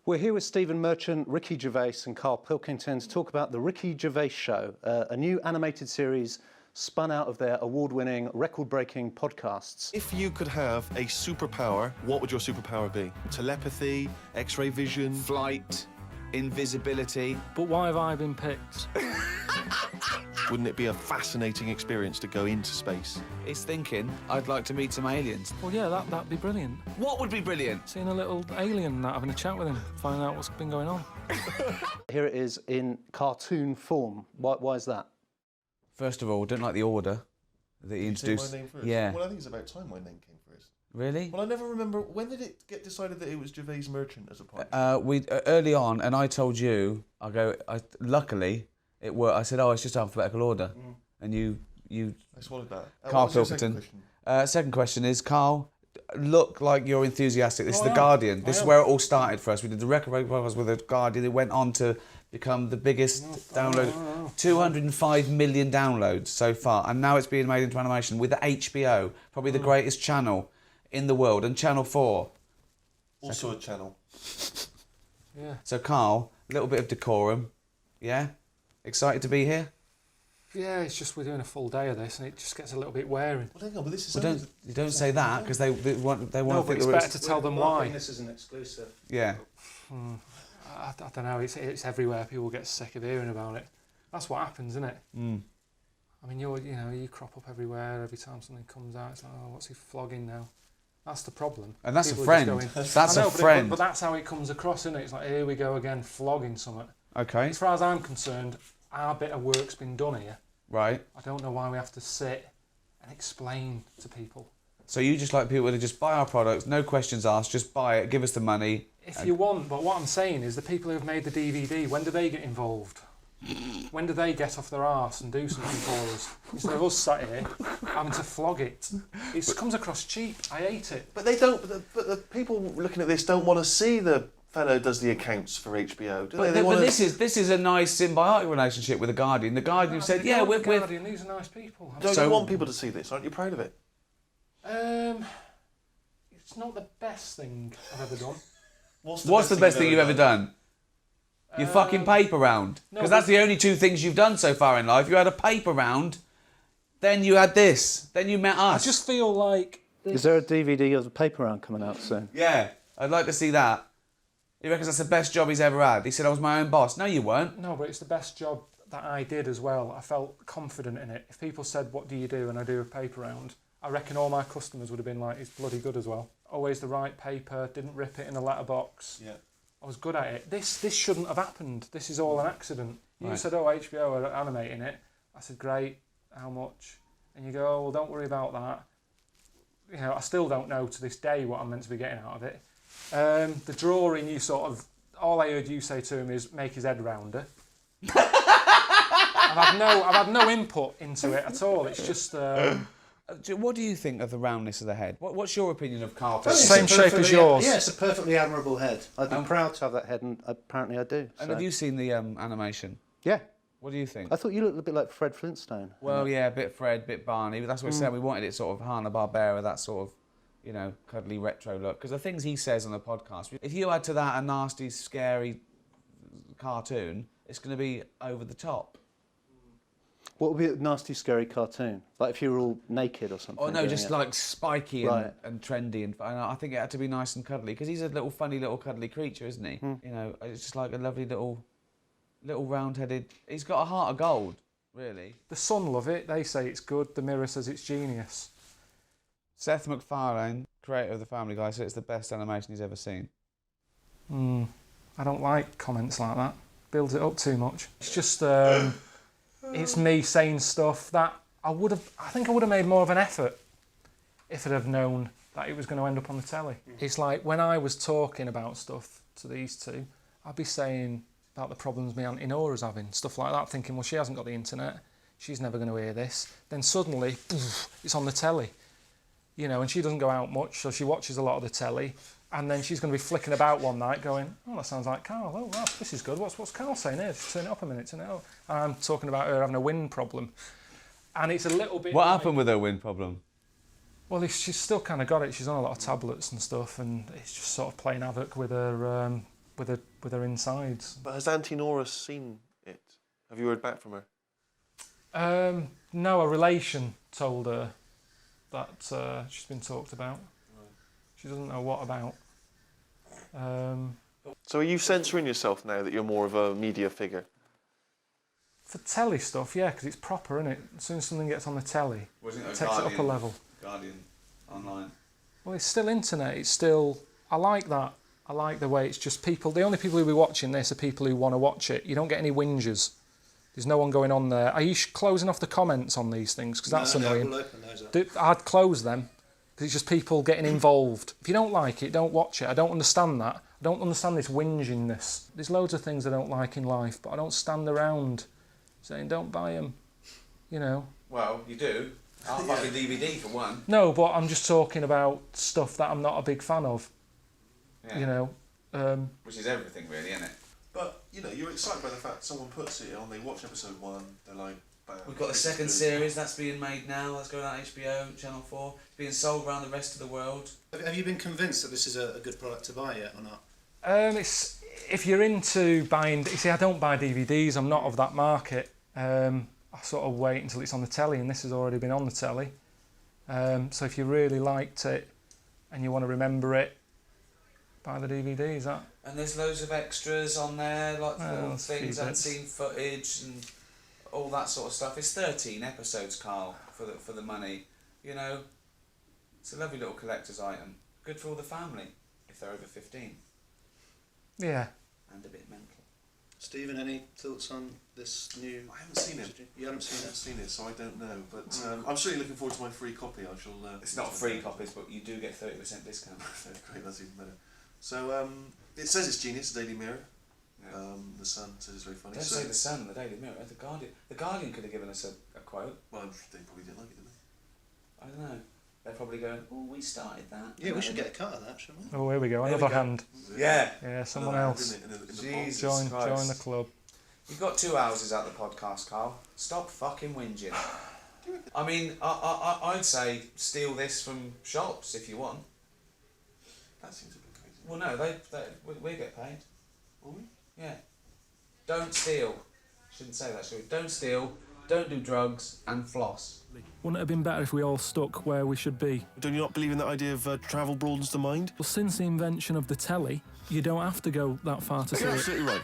We're here with Stephen Merchant, Ricky Gervais and Karl Pilkington to talk about The Ricky Gervais Show, a new animated series spun out of their award-winning, record-breaking podcasts. If you could have a superpower, what would your superpower be? Telepathy, X-ray vision? Flight, invisibility. But why have I been picked? Wouldn't it be a fascinating experience to go into space? He's thinking, I'd like to meet some aliens. Well, yeah, that'd be brilliant. What would be brilliant? Seeing a little alien and that, having a chat with him, finding out what's been going on. Here it is in cartoon form. Why is that? First of all, don't like the order that he introduced. My name first? Yeah. Well, I think it's about time my name came first. Really? Well, I never remember, when did it get decided that it was Gervais Merchant as a part? Early on, and I told you, luckily, it worked. I said, oh, it's just alphabetical order. And you I swallowed that. Karl What was your Pilkington. second question? Second question is, Karl, look like you're enthusiastic. This is The Guardian. This is where it all started for us. We did the record podcast with The Guardian. It went on to become the biggest download. 205 million downloads so far. And now it's being made into animation with HBO, probably the greatest channel in the world, and Channel 4. Also a channel. Yeah. So, Karl, a little bit of decorum. Yeah? Excited to be here? Yeah, it's just we're doing a full day of this and it just gets a little bit wearing. Well, hang on, but this is... Well, don't say that, because they want No, to but think it's that better to tell them why. This is an exclusive. Yeah. I don't know, it's everywhere. People get sick of hearing about it. That's what happens, isn't it? I mean, you crop up everywhere every time something comes out. It's like, oh, what's he flogging now? That's the problem. And that's People a are just friend. going, That's I know, a friend. But that's how it comes across, isn't it? It's like, here we go again, flogging something. Okay. As far as I'm concerned, our bit of work's been done here. Right. I don't know why we have to sit and explain to people. So you just like people to just buy our products, no questions asked, just buy it, give us the money. If you want, but what I'm saying is the people who have made the DVD, when do they get involved? When do they get off their arse and do something for us? Instead of us sat here having to flog it. It comes across cheap. I hate it. But they don't... But the people looking at this don't want to see the fellow who does the accounts for HBO, do they? But this is a nice symbiotic relationship with The Guardian. The Guardian said, yeah, we're... Guardian, these are nice people. Don't you want people to see this? Aren't you proud of it? It's not the best thing I've ever done. What's the best thing you've ever done? Your fucking paper round. Because that's the only two things you've done so far in life. You had a paper round, then you had this, then you met us. I just feel like... Is there a DVD of the paper round coming out soon? Yeah, I'd like to see that. He reckons that's the best job he's ever had. He said I was my own boss. No, you weren't. No, but it's the best job that I did as well. I felt confident in it. If people said, what do you do? And I do a paper round, I reckon all my customers would have been like, it's bloody good as well. Always the right paper, didn't rip it in a letterbox. Yeah. I was good at it. This shouldn't have happened. This is all an accident. You said, oh, HBO are animating it. I said, great, how much? And you go, oh, well, don't worry about that. You know, I still don't know to this day what I'm meant to be getting out of it. The drawing, you sort of, all I heard you say to him is make his head rounder. I've had no input into it at all. It's just... What do you think of the roundness of the head? What's your opinion of Karl? Same shape as yours. Yeah, it's a perfectly admirable head. I'd be proud to have that head, and apparently I do. And have you seen the animation? Yeah. What do you think? I thought you looked a bit like Fred Flintstone. Well, yeah, a bit Fred, a bit Barney, but that's what we said. We wanted it sort of Hanna-Barbera, that sort of, you know, cuddly retro look. Because the things he says on the podcast, if you add to that a nasty, scary cartoon, it's going to be over the top. What would be a nasty, scary cartoon? Like if you were all naked or something? Oh no, just like spiky Right. and trendy, and I think it had to be nice and cuddly because he's a little funny little cuddly creature, isn't he? You know, it's just like a lovely little round-headed. He's got a heart of gold, really. The Sun love it. They say it's good. The Mirror says it's genius. Seth MacFarlane, creator of the Family Guy, said it's the best animation he's ever seen. I don't like comments like that. Builds it up too much. It's just it's me saying stuff that I think I would have made more of an effort if I'd have known that it was going to end up on the telly. It's like when I was talking about stuff to these two, I'd be saying about the problems my Auntie Nora's having, stuff like that, thinking, well, she hasn't got the internet, she's never going to hear this. Then suddenly, it's on the telly, you know, and she doesn't go out much, so she watches a lot of the telly, and then she's going to be flicking about one night going, oh, that sounds like Karl, oh, wow, this is good, what's Karl saying here? Just turn it up a minute, turn it up. And I'm talking about her having a wind problem. And it's a little bit... What happened with her wind problem? Well, she's still kind of got it. She's on a lot of tablets and stuff, and it's just sort of playing havoc with her with her insides. But has Auntie Nora seen it? Have you heard back from her? No, a relation told her that she's been talked about. Right. She doesn't know what about. So are you censoring yourself now that you're more of a media figure? For telly stuff, yeah, because it's proper, isn't it? As soon as something gets on the telly, it takes it up a level. Guardian online. Well, it's still internet. It's still... I like that. I like the way it's just people... The only people who will be watching this are people who want to watch it. You don't get any whingers. There's no one going on there. Are you closing off the comments on these things? Because that's annoying. We'll open those up. I'd close them. Because it's just people getting involved. If you don't like it, don't watch it. I don't understand that. I don't understand this whingingness. There's loads of things I don't like in life, but I don't stand around saying, don't buy them, you know. Well, you do. I'll buy the DVD for one. No, but I'm just talking about stuff that I'm not a big fan of, Yeah. you know. Which is everything, really, isn't it? But, you know, you're excited by the fact someone puts it on, they watch episode 1, they're like, bam. We've got the second series, that's being made now, that's going on HBO, Channel 4. It's being sold around the rest of the world. Have you been convinced that this is a good product to buy yet or not? It's if you're into buying... You see, I don't buy DVDs, I'm not of that market. I sort of wait until it's on the telly, and this has already been on the telly. So if you really liked it and you want to remember it, buy the DVDs. That. And there's loads of extras on there, like little there's a few things, bits. unseen footage and all that sort of stuff. It's 13 episodes, Carl, for the money. You know, it's a lovely little collector's item. Good for all the family, if they're over 15. Yeah. And a bit mental. Stephen, any thoughts on this new... I haven't seen it. You haven't seen I it? haven't seen it, so I don't know. But I'm certainly looking forward to my free copy. I shall... It's not free copies, but you do get 30% discount. Great, that's even better. So, it says it's genius, the Daily Mirror. Yeah. The Sun says it's very funny. Don't say the Sun and the Daily Mirror, the Guardian. The Guardian could have given us a quote. Well, they probably didn't like it, did they? I don't know. They're probably going, oh, we started that. Yeah, we should get a cut of that, shouldn't we? Oh, here we go. There we Another go. hand. Yeah. Yeah, someone Another else. hand, in the Jesus poll. Christ. Join the club. You've got 2 houses out the podcast, Carl. Stop fucking whinging. I mean, I'd say steal this from shops if you want. That seems a bit crazy. Well, no, we get paid. Will we? Yeah. Don't steal. Shouldn't say that, should we? Don't steal, don't do drugs, and floss. Wouldn't it have been better if we all stuck where we should be? Don't you not believe in that idea of travel broadens the mind? Well, since the invention of the telly, you don't have to go that far to see You're it. absolutely right.